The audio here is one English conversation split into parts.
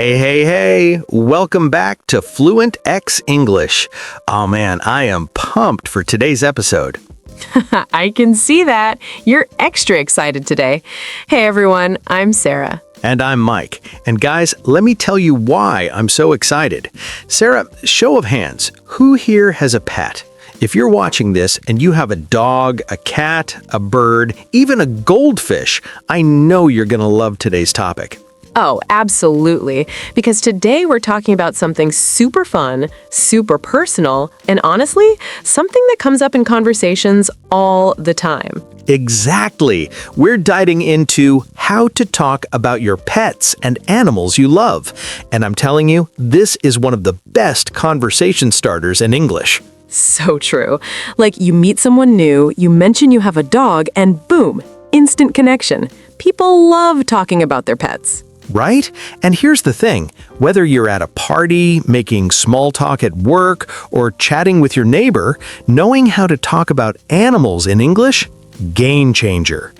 Hey. Welcome back to Fluentx English. Oh man, I am pumped for today's episode. I can see that. You're extra excited today. Hey everyone, I'm Sarah. And I'm Mike. And guys, let me tell you why I'm so excited. Sarah, show of hands, who here has a pet? If you're watching this and you have a dog, a cat, a bird, even a goldfish, I know you're going to love today's topic. Oh, absolutely. Because today we're talking about something super fun, super personal, and honestly, something that comes up in conversations all the time. Exactly. We're diving into how to talk about your pets and animals you love. And I'm telling you, this is one of the best conversation starters in English. So true. Like you meet someone new, you mention you have a dog, and boom, instant connection. People love talking about their pets. Right? And here's the thing, whether you're at a party, making small talk at work, or chatting with your neighbor, knowing how to talk about animals in English, game changer.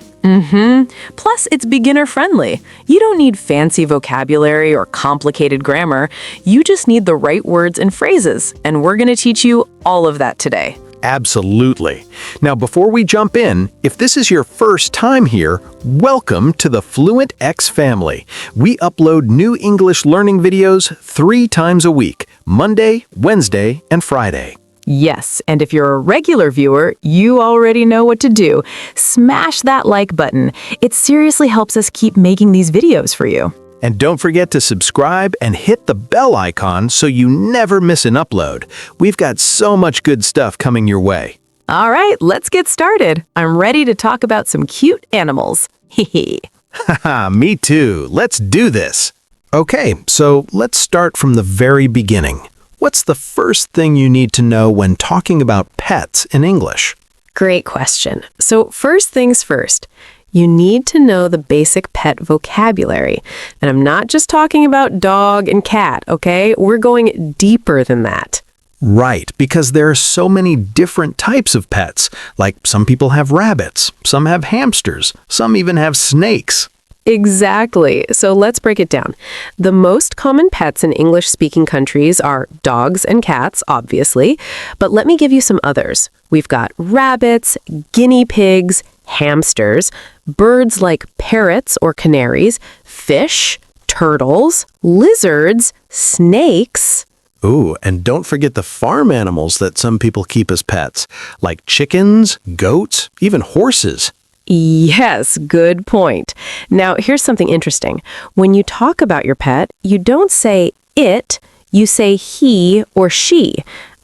Plus, it's beginner friendly. You don't need fancy vocabulary or complicated grammar. You just need the right words and phrases, and we're going to teach you all of that today. Absolutely. Now, before we jump in, if this is your first time here, welcome to the Fluentx family. We upload new English learning videos 3 times a week, Monday, Wednesday, and Friday. Yes, and if you're a regular viewer, you already know what to do. Smash that like button. It seriously helps us keep making these videos for you. And don't forget to subscribe and hit the bell icon so you never miss an upload. We've got so much good stuff coming your way. All right, let's get started. I'm ready to talk about some cute animals. Hehe. Haha, me too. Let's do this. Okay, so let's start from the very beginning. What's the first thing you need to know when talking about pets in English? Great question. So first things first. You need to know the basic pet vocabulary. And I'm not just talking about dog and cat, okay? We're going deeper than that. Right, because there are so many different types of pets. Like some people have rabbits, some have hamsters, some even have snakes. Exactly. So let's break it down. The most common pets in English-speaking countries are dogs and cats, obviously. But let me give you some others. We've got rabbits, guinea pigs, hamsters, birds like parrots or canaries, fish, turtles, lizards, snakes. Ooh, and don't forget the farm animals that some people keep as pets, like chickens, goats, even horses. Yes, good point. Now, here's something interesting. When you talk about your pet, you don't say it, you say he or she.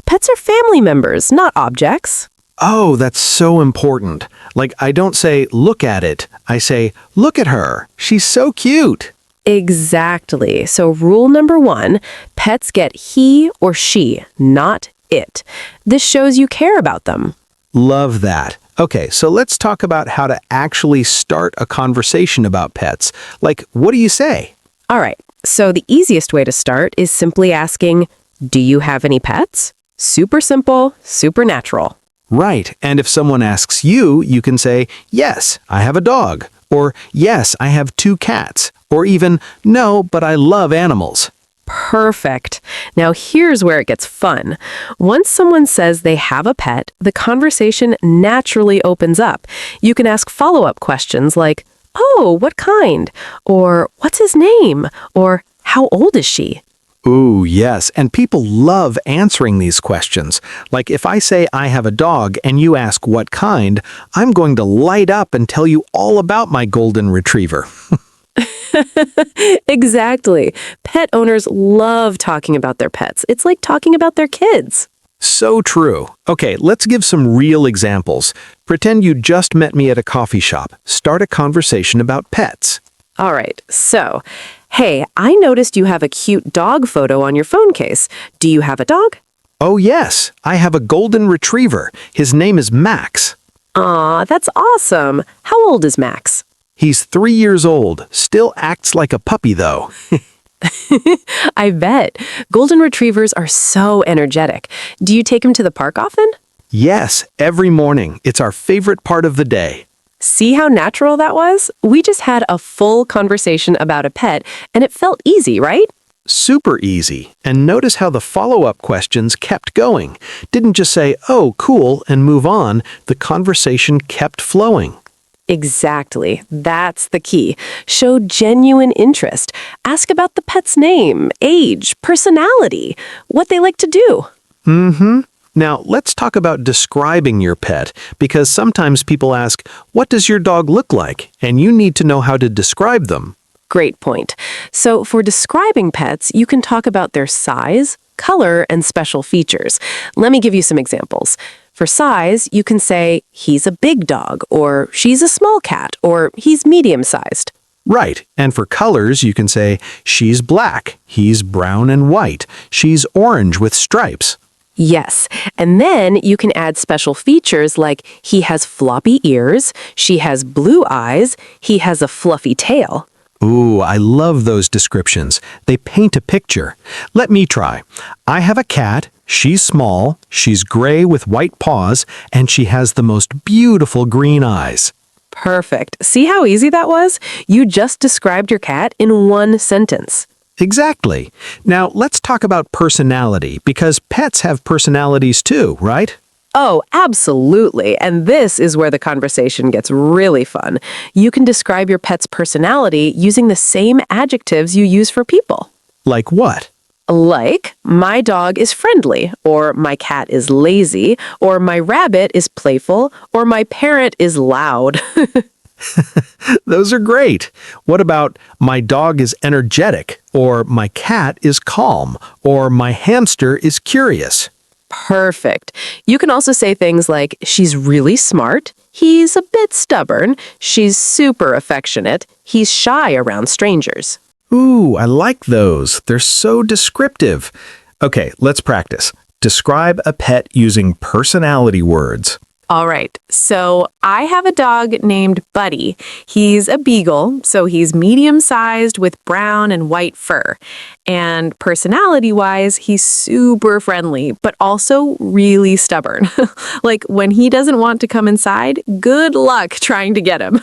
Pets are family members, not objects. Oh, that's so important. Like, I don't say, look at it. I say, look at her. She's so cute. Exactly. So rule number 1, pets get he or she, not it. This shows you care about them. Love that. Okay, so let's talk about how to actually start a conversation about pets. Like, what do you say? All right. So the easiest way to start is simply asking, do you have any pets? Super simple, super natural. Right, and if someone asks you, you can say, yes, I have a dog, or yes, I have 2 cats, or even, no, but I love animals. Perfect. Now here's where it gets fun. Once someone says they have a pet, the conversation naturally opens up. You can ask follow-up questions like, oh, what kind? Or what's his name? Or how old is she? Ooh, yes, and people love answering these questions. Like if I say I have a dog and you ask what kind, I'm going to light up and tell you all about my golden retriever. Exactly. Pet owners love talking about their pets. It's like talking about their kids. So true. Okay, let's give some real examples. Pretend you just met me at a coffee shop. Start a conversation about pets. All right, so, hey, I noticed you have a cute dog photo on your phone case. Do you have a dog? Oh yes, I have a golden retriever. His name is Max. Aw, that's awesome. How old is Max? He's 3 years old. Still acts like a puppy though. I bet. Golden retrievers are so energetic. Do you take him to the park often? Yes, every morning. It's our favorite part of the day. See how natural that was? We just had a full conversation about a pet, and it felt easy, right? Super easy. And notice how the follow-up questions kept going. Didn't just say, "Oh, cool," and move on. The conversation kept flowing. Exactly. That's the key. Show genuine interest. Ask about the pet's name, age, personality, what they like to do. Now, let's talk about describing your pet, because sometimes people ask, "What does your dog look like?" And you need to know how to describe them. Great point. So for describing pets, you can talk about their size, color, and special features. Let me give you some examples. For size, you can say, he's a big dog, or she's a small cat, or he's medium-sized. Right. And for colors, you can say, she's black, he's brown and white, she's orange with stripes. Yes, and then you can add special features like he has floppy ears, she has blue eyes, he has a fluffy tail. Ooh, I love those descriptions. They paint a picture. Let me try. I have a cat. She's small, she's gray with white paws, and she has the most beautiful green eyes. Perfect. See how easy that was? You just described your cat in one sentence. Exactly. Now, let's talk about personality, because pets have personalities too, right? Oh, absolutely. And this is where the conversation gets really fun. You can describe your pet's personality using the same adjectives you use for people. Like what? Like, my dog is friendly, or my cat is lazy, or my rabbit is playful, or my parrot is loud. Those are great. What about my dog is energetic, or my cat is calm, or my hamster is curious? Perfect. You can also say things like, she's really smart, he's a bit stubborn, she's super affectionate, he's shy around strangers. Ooh, I like those. They're so descriptive. Okay, let's practice. Describe a pet using personality words. All right, so I have a dog named Buddy. He's a beagle, so he's medium-sized with brown and white fur. And personality-wise, he's super friendly, but also really stubborn. Like, when he doesn't want to come inside, good luck trying to get him.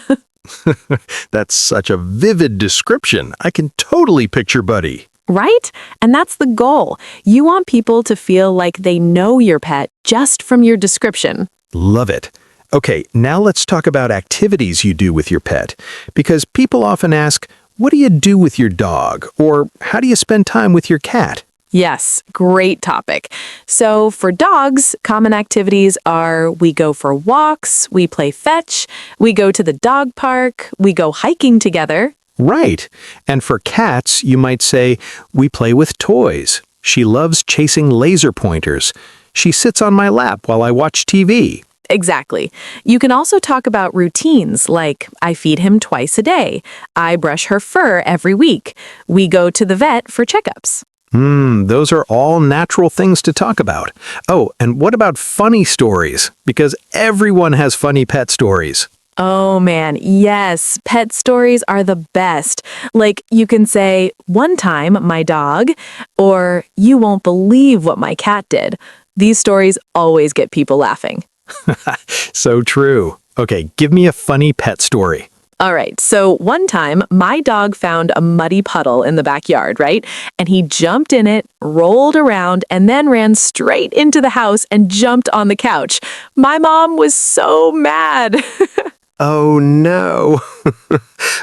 That's such a vivid description. I can totally picture Buddy. Right? And that's the goal. You want people to feel like they know your pet just from your description. Love it. Okay, now let's talk about activities you do with your pet. Because people often ask, what do you do with your dog? Or how do you spend time with your cat? Yes, great topic. So for dogs, common activities are we go for walks, we play fetch, we go to the dog park, we go hiking together. Right. And for cats, you might say, we play with toys. She loves chasing laser pointers. She sits on my lap while I watch TV. Exactly. You can also talk about routines like I feed him twice a day. I brush her fur every week. We go to the vet for checkups. Those are all natural things to talk about. Oh, and what about funny stories? Because everyone has funny pet stories. Oh man, yes, pet stories are the best. Like you can say, one time my dog, or you won't believe what my cat did. These stories always get people laughing. So true. Okay, give me a funny pet story. All right, so one time my dog found a muddy puddle in the backyard, right? And he jumped in it, rolled around, and then ran straight into the house and jumped on the couch. My mom was so mad. Oh no.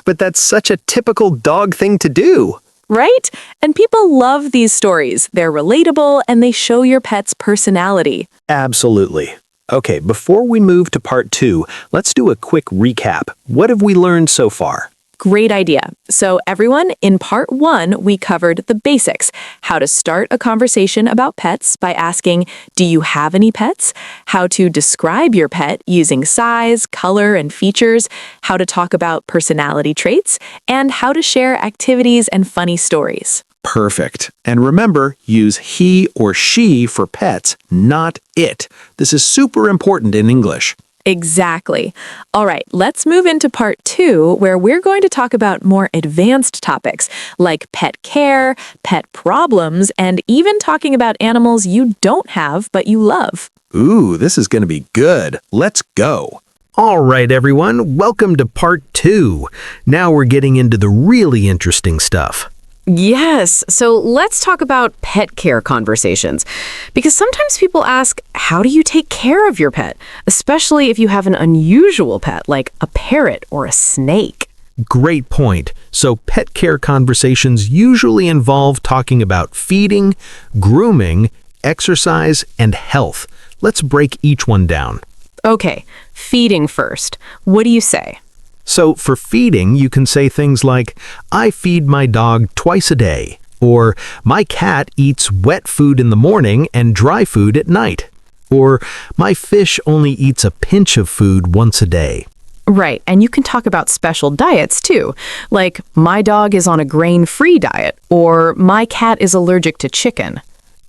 But that's such a typical dog thing to do. Right? And people love these stories. They're relatable and they show your pet's personality. Absolutely. Okay, before we move to part 2, let's do a quick recap. What have we learned so far? Great idea. So everyone, in part 1, we covered the basics, how to start a conversation about pets by asking, do you have any pets? How to describe your pet using size, color, and features, how to talk about personality traits, and how to share activities and funny stories. Perfect. And remember, use he or she for pets, not it. This is super important in English. Exactly. All right, let's move into part 2, where we're going to talk about more advanced topics like pet care, pet problems, and even talking about animals you don't have but you love. Ooh, this is going to be good. Let's go. All right, everyone, welcome to part 2. Now we're getting into the really interesting stuff. Yes. So let's talk about pet care conversations. Because sometimes people ask, how do you take care of your pet? Especially if you have an unusual pet, like a parrot or a snake. Great point. So pet care conversations usually involve talking about feeding, grooming, exercise, and health. Let's break each one down. Okay, feeding first. What do you say? So for feeding, you can say things like, I feed my dog twice a day, or my cat eats wet food in the morning and dry food at night, or my fish only eats a pinch of food once a day. Right, and you can talk about special diets too, like my dog is on a grain-free diet, or my cat is allergic to chicken.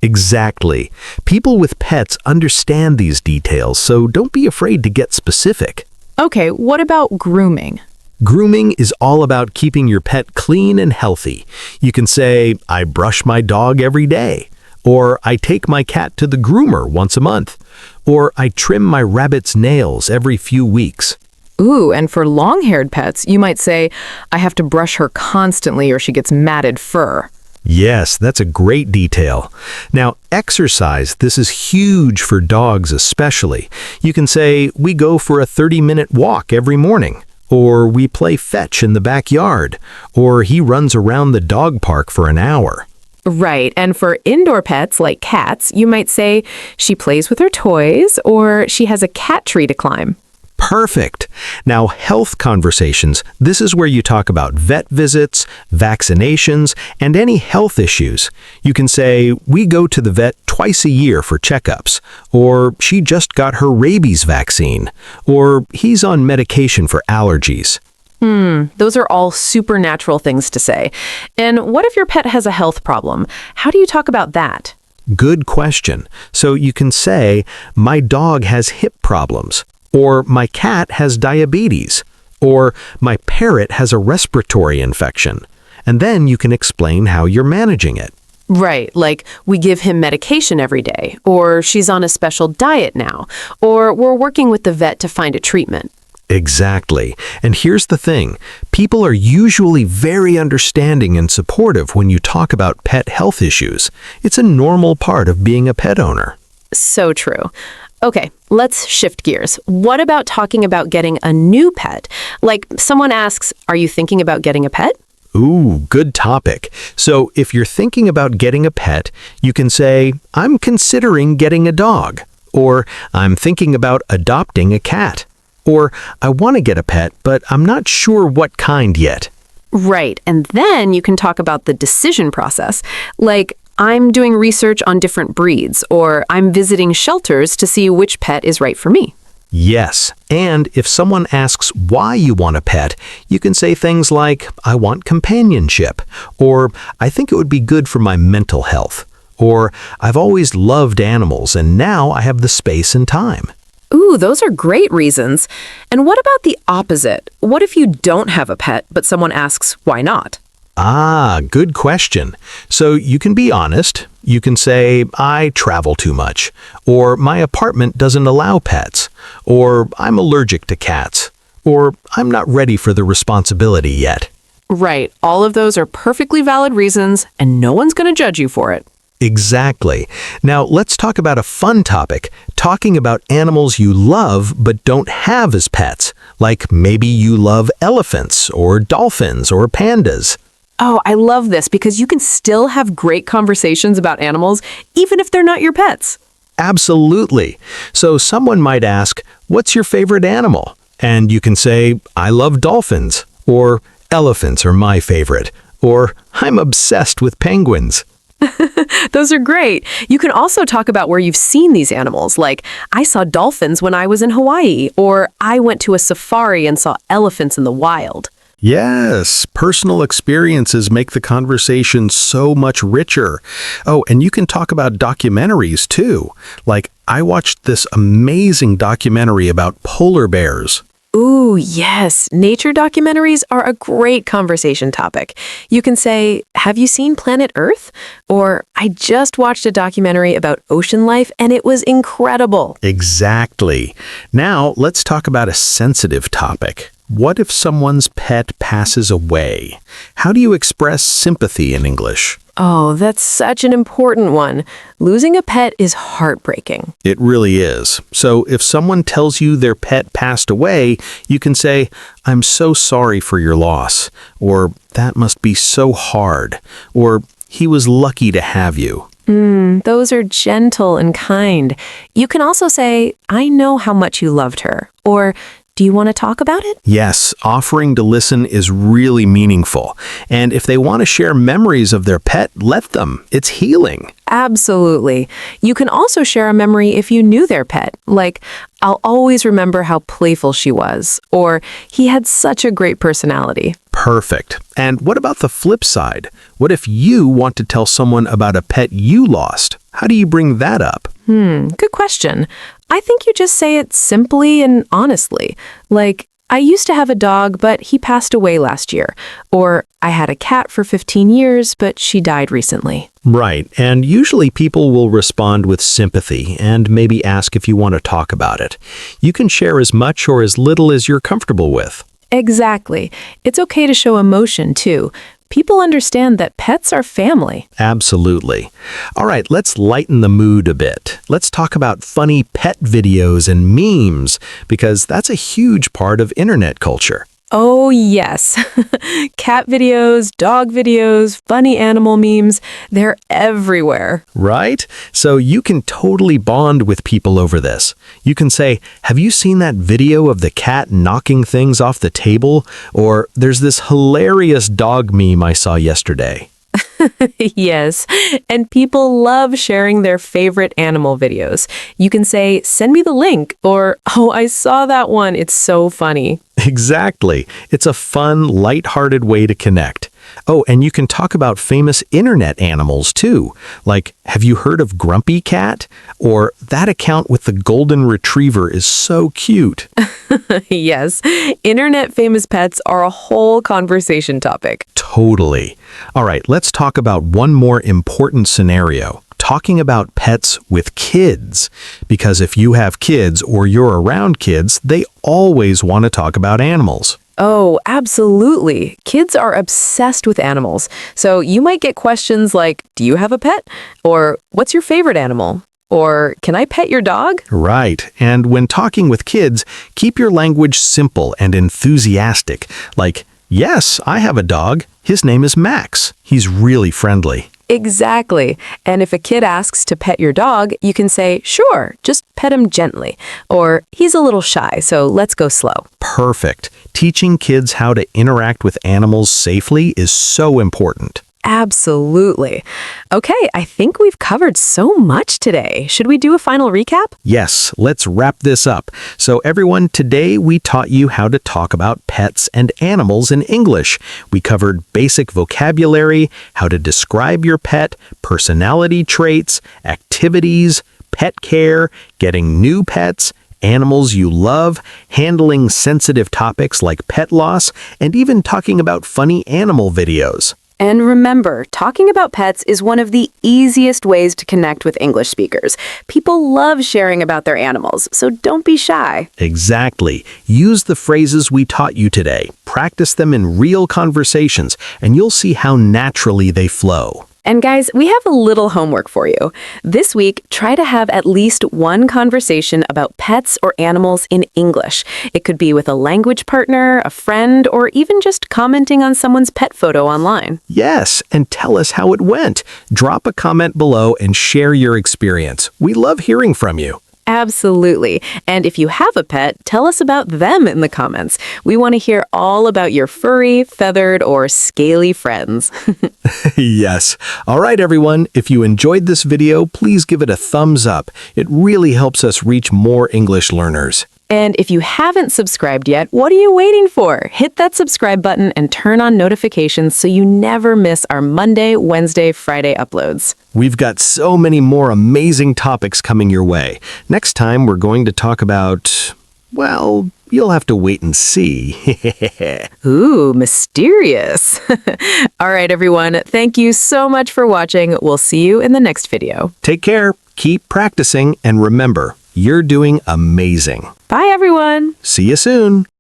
Exactly. People with pets understand these details, so don't be afraid to get specific. Okay, what about grooming? Grooming is all about keeping your pet clean and healthy. You can say, I brush my dog every day, or I take my cat to the groomer once a month, or I trim my rabbit's nails every few weeks. Ooh, and for long-haired pets, you might say, I have to brush her constantly or she gets matted fur. Yes, that's a great detail. Now, exercise, this is huge for dogs especially. You can say, we go for a 30-minute walk every morning, or we play fetch in the backyard, or he runs around the dog park for an hour. Right, and for indoor pets like cats, you might say, she plays with her toys, or she has a cat tree to climb. Perfect. Now, health conversations, this is where you talk about vet visits, vaccinations, and any health issues. You can say, we go to the vet twice a year for checkups, or she just got her rabies vaccine, or he's on medication for allergies. Those are all supernatural things to say. And what if your pet has a health problem? How do you talk about that? Good question. So you can say, my dog has hip problems, or my cat has diabetes, or my parrot has a respiratory infection. And then you can explain how you're managing it. Right, like we give him medication every day, or she's on a special diet now, or we're working with the vet to find a treatment. Exactly. And here's the thing. People are usually very understanding and supportive when you talk about pet health issues. It's a normal part of being a pet owner. So true. Okay, let's shift gears. What about talking about getting a new pet? Like someone asks, are you thinking about getting a pet? Ooh, good topic. So if you're thinking about getting a pet, you can say, I'm considering getting a dog, or I'm thinking about adopting a cat, or I want to get a pet, but I'm not sure what kind yet. Right, and then you can talk about the decision process, like I'm doing research on different breeds, or I'm visiting shelters to see which pet is right for me. Yes, and if someone asks why you want a pet, you can say things like, I want companionship, or I think it would be good for my mental health, or I've always loved animals and now I have the space and time. Ooh, those are great reasons. And what about the opposite? What if you don't have a pet, but someone asks, why not? Ah, good question. So you can be honest. You can say, I travel too much, or my apartment doesn't allow pets, or I'm allergic to cats, or I'm not ready for the responsibility yet. Right. All of those are perfectly valid reasons, and no one's going to judge you for it. Exactly. Now let's talk about a fun topic, talking about animals you love but don't have as pets, like maybe you love elephants or dolphins or pandas. Oh, I love this because you can still have great conversations about animals even if they're not your pets. Absolutely. So someone might ask, what's your favorite animal? And you can say, I love dolphins, or elephants are my favorite, or I'm obsessed with penguins. Those are great. You can also talk about where you've seen these animals, like I saw dolphins when I was in Hawaii, or I went to a safari and saw elephants in the wild. Yes, personal experiences make the conversation so much richer. Oh, and you can talk about documentaries too. Like, I watched this amazing documentary about polar bears. Ooh, yes. Nature documentaries are a great conversation topic. You can say, have you seen Planet Earth? Or, I just watched a documentary about ocean life and it was incredible. Exactly. Now, let's talk about a sensitive topic. What if someone's pet passes away? How do you express sympathy in English? Oh, that's such an important one. Losing a pet is heartbreaking. It really is. So if someone tells you their pet passed away, you can say, "I'm so sorry for your loss," or "That must be so hard," or "He was lucky to have you." Those are gentle and kind. You can also say, "I know how much you loved her," or "Do you want to talk about it?" Yes, offering to listen is really meaningful. And if they want to share memories of their pet, let them. It's healing. Absolutely. You can also share a memory if you knew their pet, like, "I'll always remember how playful she was," or "He had such a great personality." Perfect. And what about the flip side? What if you want to tell someone about a pet you lost? How do you bring that up? Good question. I think you just say it simply and honestly. Like, "I used to have a dog, but he passed away last year." Or, "I had a cat for 15 years, but she died recently." Right, and usually people will respond with sympathy and maybe ask if you want to talk about it. You can share as much or as little as you're comfortable with. Exactly. It's okay to show emotion, too. People understand that pets are family. Absolutely. All right, let's lighten the mood a bit. Let's talk about funny pet videos and memes, because that's a huge part of internet culture. Oh, yes. Cat videos, dog videos, funny animal memes, they're everywhere. Right? So you can totally bond with people over this. You can say, "Have you seen that video of the cat knocking things off the table?" Or, "There's this hilarious dog meme I saw yesterday." Yes, and people love sharing their favorite animal videos. You can say, "Send me the link," or, "Oh, I saw that one. It's so funny." Exactly. It's a fun, lighthearted way to connect. Oh, and you can talk about famous internet animals too. Like, "Have you heard of Grumpy Cat?" Or, "That account with the golden retriever is so cute." Yes, internet famous pets are a whole conversation topic. Totally. All right, let's talk about one more important scenario. Talking about pets with kids. Because if you have kids or you're around kids, they always want to talk about animals. Oh, absolutely. Kids are obsessed with animals. So you might get questions like, "Do you have a pet?" Or, "What's your favorite animal?" Or, "Can I pet your dog?" Right. And when talking with kids, keep your language simple and enthusiastic. Like, "Yes, I have a dog. His name is Max. He's really friendly." Exactly. And if a kid asks to pet your dog, you can say, "Sure, just pet him gently." Or, "He's a little shy, so let's go slow." Perfect. Teaching kids how to interact with animals safely is so important. Absolutely. Okay, I think we've covered so much today. Should we do a final recap? Yes, let's wrap this up. So everyone, today we taught you how to talk about pets and animals in English. We covered basic vocabulary, how to describe your pet, personality traits, activities, pet care, getting new pets, animals you love, handling sensitive topics like pet loss, and even talking about funny animal videos. And remember, talking about pets is one of the easiest ways to connect with English speakers. People love sharing about their animals, so don't be shy. Exactly. Use the phrases we taught you today. Practice them in real conversations, and you'll see how naturally they flow. And guys, we have a little homework for you. This week, try to have at least one conversation about pets or animals in English. It could be with a language partner, a friend, or even just commenting on someone's pet photo online. Yes, and tell us how it went. Drop a comment below and share your experience. We love hearing from you. Absolutely. And if you have a pet, tell us about them in the comments. We want to hear all about your furry, feathered, or scaly friends. Yes. All right, everyone. If you enjoyed this video, please give it a thumbs up. It really helps us reach more English learners. And if you haven't subscribed yet, what are you waiting for? Hit that subscribe button and turn on notifications so you never miss our Monday, Wednesday, Friday uploads. We've got so many more amazing topics coming your way. Next time, we're going to talk about, well, you'll have to wait and see. Ooh, mysterious. All right, everyone. Thank you so much for watching. We'll see you in the next video. Take care, keep practicing, and remember, you're doing amazing. Bye, everyone. See you soon.